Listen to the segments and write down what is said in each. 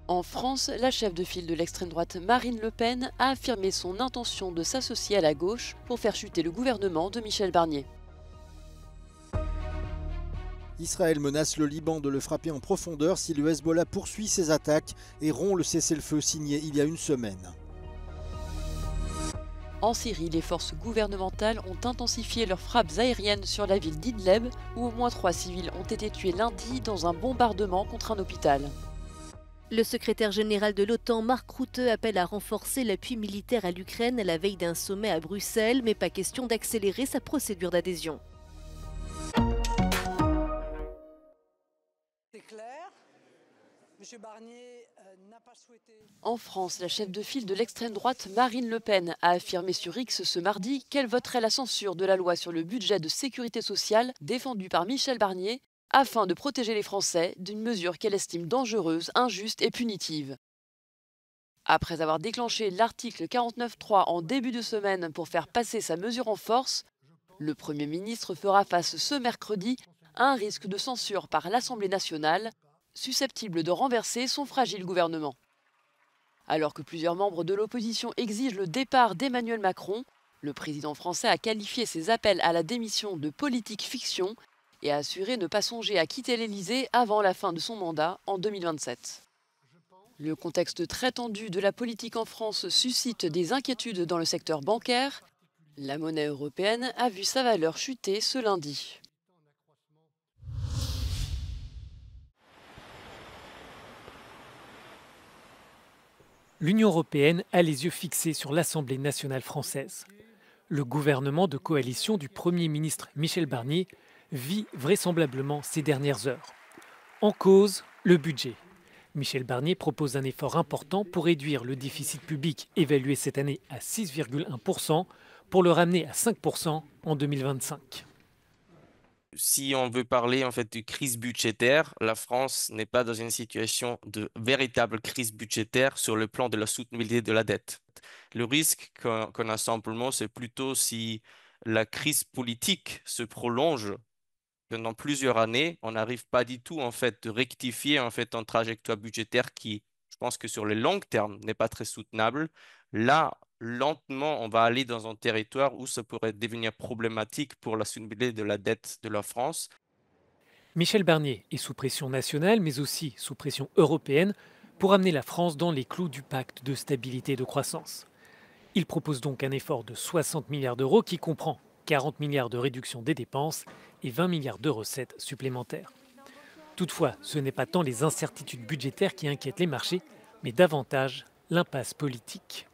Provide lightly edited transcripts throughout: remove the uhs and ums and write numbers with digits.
En France, la chef de file de l'extrême droite Marine Le Pen a affirmé son intention de s'associer à la gauche pour faire chuter le gouvernement de Michel Barnier. Israël menace le Liban de le frapper en profondeur si le Hezbollah poursuit ses attaques et rompt le cessez-le-feu signé il y a une semaine. En Syrie, les forces gouvernementales ont intensifié leurs frappes aériennes sur la ville d'Idleb, où au moins 3 civils ont été tués lundi dans un bombardement contre un hôpital. Le secrétaire général de l'OTAN, Mark Rutte, appelle à renforcer l'appui militaire à l'Ukraine à la veille d'un sommet à Bruxelles, mais pas question d'accélérer sa procédure d'adhésion. C'est clair. M. Barnier n'a pas souhaité... En France, la chef de file de l'extrême droite Marine Le Pen a affirmé sur X ce mardi qu'elle voterait la censure de la loi sur le budget de sécurité sociale défendue par Michel Barnier afin de protéger les Français d'une mesure qu'elle estime dangereuse, injuste et punitive. Après avoir déclenché l'article 49.3 en début de semaine pour faire passer sa mesure en force, le Premier ministre fera face ce mercredi à un risque de censure par l'Assemblée nationale, susceptible de renverser son fragile gouvernement. Alors que plusieurs membres de l'opposition exigent le départ d'Emmanuel Macron, le président français a qualifié ses appels à la démission de politique fiction et a assuré ne pas songer à quitter l'Élysée avant la fin de son mandat en 2027. Le contexte très tendu de la politique en France suscite des inquiétudes dans le secteur bancaire. La monnaie européenne a vu sa valeur chuter ce lundi. L'Union européenne a les yeux fixés sur l'Assemblée nationale française. Le gouvernement de coalition du Premier ministre Michel Barnier vit vraisemblablement ces dernières heures. En cause, le budget. Michel Barnier propose un effort important pour réduire le déficit public évalué cette année à 6,1% pour le ramener à 5% en 2025. Si on veut parler en fait de crise budgétaire, la France n'est pas dans une situation de véritable crise budgétaire sur le plan de la soutenabilité de la dette. Le risque qu'on a simplement, c'est plutôt si la crise politique se prolonge pendant plusieurs années, on n'arrive pas du tout en fait de rectifier en fait une trajectoire budgétaire qui, je pense que sur le long terme, n'est pas très soutenable. Là, lentement, on va aller dans un territoire où ça pourrait devenir problématique pour la soutenabilité de la dette de la France. Michel Barnier est sous pression nationale, mais aussi sous pression européenne, pour amener la France dans les clous du pacte de stabilité et de croissance. Il propose donc un effort de 60 milliards d'euros qui comprend 40 milliards de réduction des dépenses et 20 milliards de recettes supplémentaires. Toutefois, ce n'est pas tant les incertitudes budgétaires qui inquiètent les marchés, mais davantage l'impasse politique.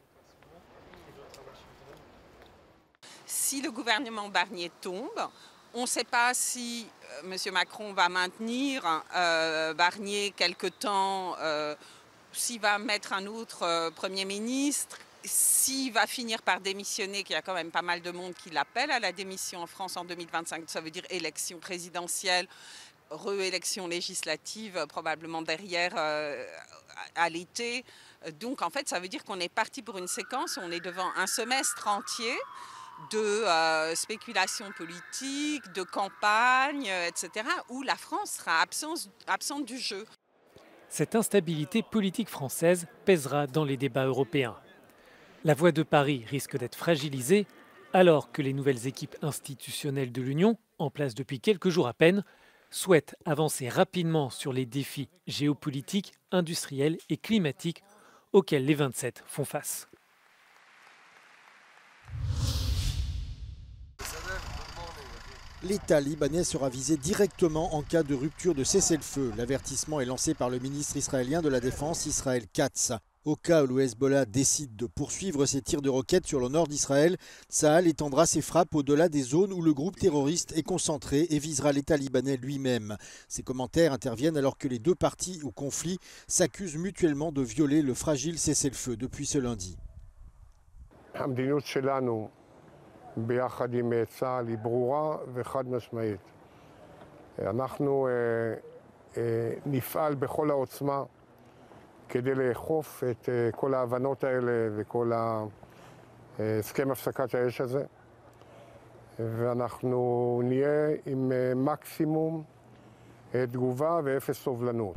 Si le gouvernement Barnier tombe, on ne sait pas si M. Macron va maintenir Barnier quelque temps, s'il va mettre un autre Premier ministre, s'il va finir par démissionner, qu'il y a quand même pas mal de monde qui l'appelle à la démission en France en 2025, ça veut dire élection présidentielle, réélection législative, probablement derrière à l'été. Donc en fait, ça veut dire qu'on est parti pour une séquence où on est devant un semestre entier de spéculation politique, de campagne, etc., où la France sera absente du jeu. Cette instabilité politique française pèsera dans les débats européens. La voix de Paris risque d'être fragilisée alors que les nouvelles équipes institutionnelles de l'Union, en place depuis quelques jours à peine, souhaitent avancer rapidement sur les défis géopolitiques, industriels et climatiques auxquels les 27 font face. L'État libanais sera visé directement en cas de rupture de cessez-le-feu. L'avertissement est lancé par le ministre israélien de la Défense, Israël Katz. Au cas où le Hezbollah décide de poursuivre ses tirs de roquettes sur le nord d'Israël, Tsahal étendra ses frappes au-delà des zones où le groupe terroriste est concentré et visera l'État libanais lui-même. Ces commentaires interviennent alors que les deux parties au conflit s'accusent mutuellement de violer le fragile cessez-le-feu depuis ce lundi. ביחד עם צה"ל היא ברורה וחד משמעית. אנחנו נפעל בכל העוצמה כדי לאכוף את כל ההבנות האלה וכל הסכם הפסקת האש הזה. ואנחנו נהיה עם מקסימום תגובה ואפס סובלנות.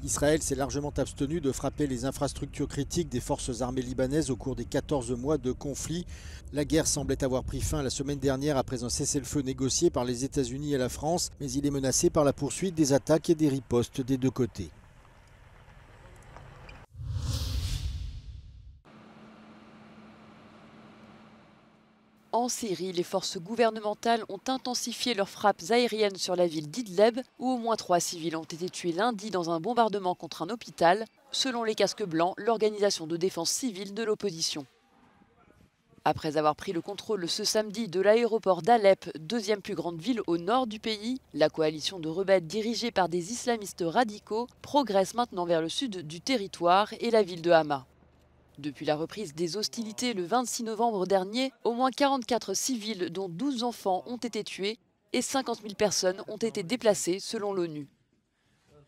Israël s'est largement abstenu de frapper les infrastructures critiques des forces armées libanaises au cours des 14 mois de conflit. La guerre semblait avoir pris fin la semaine dernière après un cessez-le-feu négocié par les États-Unis et la France, mais il est menacé par la poursuite des attaques et des ripostes des deux côtés. En Syrie, les forces gouvernementales ont intensifié leurs frappes aériennes sur la ville d'Idleb, où au moins 3 civils ont été tués lundi dans un bombardement contre un hôpital, selon les Casques Blancs, l'organisation de défense civile de l'opposition. Après avoir pris le contrôle ce samedi de l'aéroport d'Alep, deuxième plus grande ville au nord du pays, la coalition de rebelles dirigée par des islamistes radicaux progresse maintenant vers le sud du territoire et la ville de Hama. Depuis la reprise des hostilités le 26 novembre dernier, au moins 44 civils, dont 12 enfants, ont été tués et 50 000 personnes ont été déplacées selon l'ONU.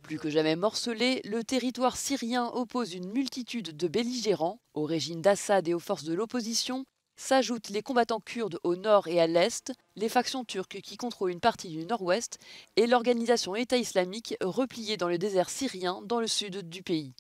Plus que jamais morcelé, le territoire syrien oppose une multitude de belligérants. Au régime d'Assad et aux forces de l'opposition s'ajoutent les combattants kurdes au nord et à l'est, les factions turques qui contrôlent une partie du nord-ouest et l'organisation État islamique repliée dans le désert syrien dans le sud du pays.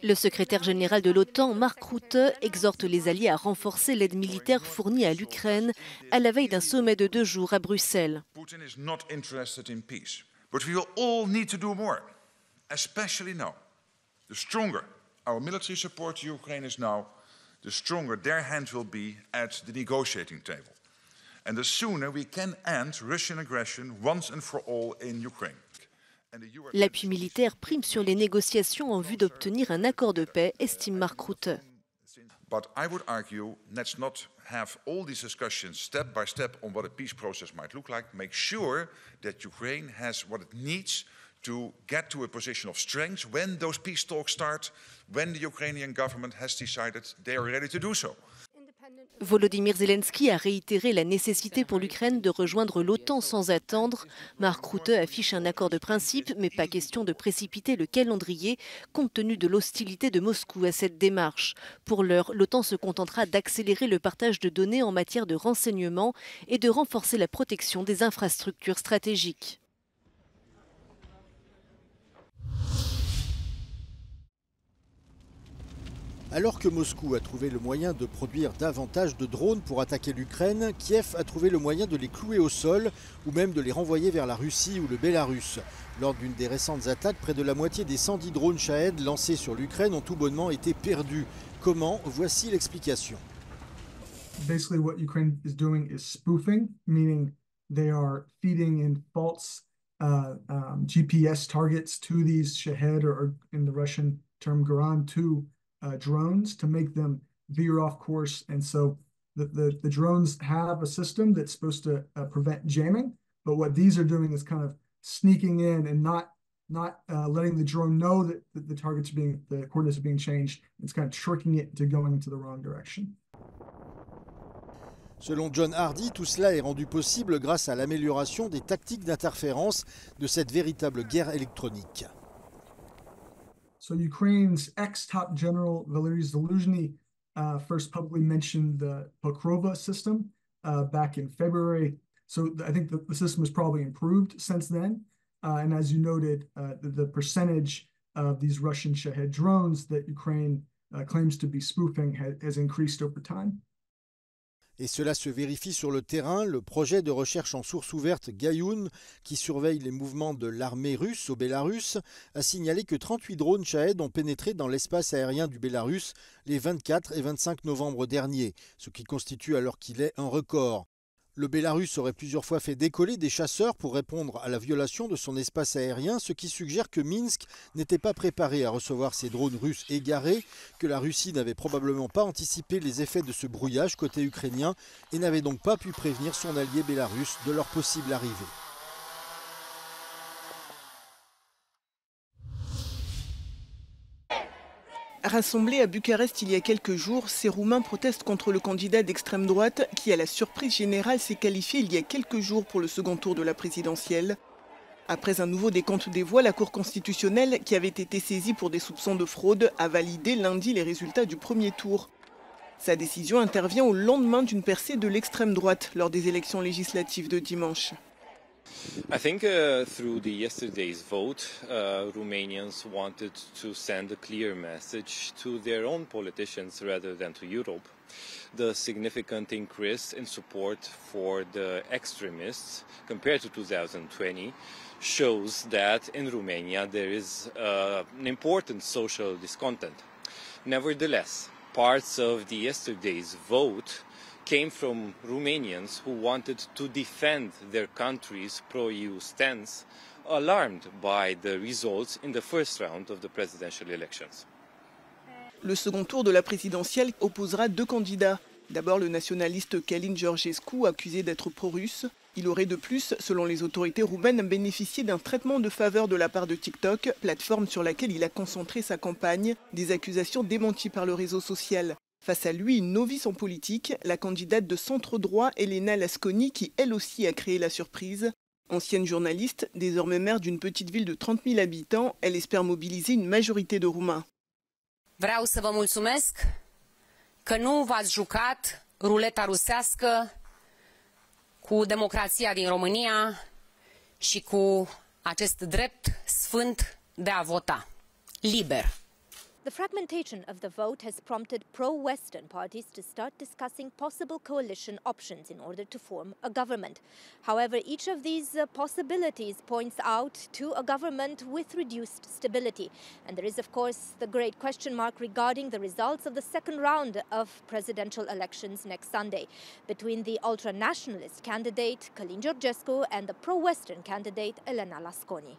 Le secrétaire général de l'OTAN, Mark Rutte, exhorte les alliés à renforcer l'aide militaire fournie à l'Ukraine à la veille d'un sommet de 2 jours à Bruxelles. Putin is not interested in peace, but we will all need to do more, especially now. The stronger our military support to Ukraine is now, the stronger their hand will be at the negotiating table. And the sooner we can end Russian aggression once and for all in Ukraine. L'appui militaire prime sur les négociations en vue d'obtenir un accord de paix, estime Mark Rutte. But I would argue, let's not have all these discussions step by step on what a peace process might look like. Make sure that Ukraine has what it needs to get to a position of strength when those peace talks start, when the Ukrainian government has decided they are ready to do so. Volodymyr Zelensky a réitéré la nécessité pour l'Ukraine de rejoindre l'OTAN sans attendre. Mark Rutte affiche un accord de principe, mais pas question de précipiter le calendrier, compte tenu de l'hostilité de Moscou à cette démarche. Pour l'heure, l'OTAN se contentera d'accélérer le partage de données en matière de renseignement et de renforcer la protection des infrastructures stratégiques. Alors que Moscou a trouvé le moyen de produire davantage de drones pour attaquer l'Ukraine, Kiev a trouvé le moyen de les clouer au sol ou même de les renvoyer vers la Russie ou le Bélarus. Lors d'une des récentes attaques, près de la moitié des 110 drones Shahed lancés sur l'Ukraine ont tout bonnement été perdus. Comment? Voici l'explication. Basically what Ukraine is doing is spoofing, meaning they are feeding in false GPS targets to these Shahed, or in the Russian term Garan 2 drones, to make them veer off course. And so the drones have a system that's supposed to prevent jamming, but what these are doing is kind of sneaking in and not letting the drone know that the coordinates are being changed. It's kind of tricking it into going into the wrong direction. Selon John Hardy, tout cela est rendu possible grâce à l'amélioration des tactiques d'interférence de cette véritable guerre électronique. So Ukraine's ex-top general Valery Zaluzhny first publicly mentioned the Pokrova system back in February. So I think the system has probably improved since then. And as you noted, the percentage of these Russian Shahed drones that Ukraine claims to be spoofing has increased over time. Et cela se vérifie sur le terrain. Le projet de recherche en source ouverte Gaïoun, qui surveille les mouvements de l'armée russe au Bélarus, a signalé que 38 drones Shahed ont pénétré dans l'espace aérien du Bélarus les 24 et 25 novembre dernier, ce qui constitue alors qu'il est un record. Le Bélarus aurait plusieurs fois fait décoller des chasseurs pour répondre à la violation de son espace aérien, ce qui suggère que Minsk n'était pas préparé à recevoir ces drones russes égarés, que la Russie n'avait probablement pas anticipé les effets de ce brouillage côté ukrainien et n'avait donc pas pu prévenir son allié bélarus de leur possible arrivée. Rassemblés à Bucarest il y a quelques jours, ces Roumains protestent contre le candidat d'extrême droite qui, à la surprise générale, s'est qualifié il y a quelques jours pour le second tour de la présidentielle. Après un nouveau décompte des voix, la Cour constitutionnelle, qui avait été saisie pour des soupçons de fraude, a validé lundi les résultats du premier tour. Sa décision intervient au lendemain d'une percée de l'extrême droite lors des élections législatives de dimanche. I think through yesterday's vote, Romanians wanted to send a clear message to their own politicians rather than to Europe. The significant increase in support for the extremists compared to 2020 shows that in Romania there is an important social discontent. Nevertheless, parts of yesterday's vote came from Romanians who wanted to defend their country's pro-EU stance, alarmed by the results in the first round of the presidential elections. Le second tour de la présidentielle opposera deux candidats. D'abord le nationaliste Călin Georgescu, accusé d'être pro-russe. Il aurait de plus, selon les autorités roumaines, bénéficié d'un traitement de faveur de la part de TikTok, plateforme sur laquelle il a concentré sa campagne, des accusations démenties par le réseau social. Face à lui, une novice en politique, la candidate de centre-droit Elena Lasconi, qui elle aussi a créé la surprise. Ancienne journaliste, désormais maire d'une petite ville de 30 000 habitants, elle espère mobiliser une majorité de Roumains. Vreau să vă mulțumesc că nu v-ați jucat ruleta rusească cu democrația din România și cu acest drept sfânt de a vota liber. The fragmentation of the vote has prompted pro-Western parties to start discussing possible coalition options in order to form a government. However, each of these possibilities points out to a government with reduced stability. And there is, of course, the great question mark regarding the results of the second round of presidential elections next Sunday between the ultra-nationalist candidate Călin Georgescu and the pro-Western candidate Elena Lasconi.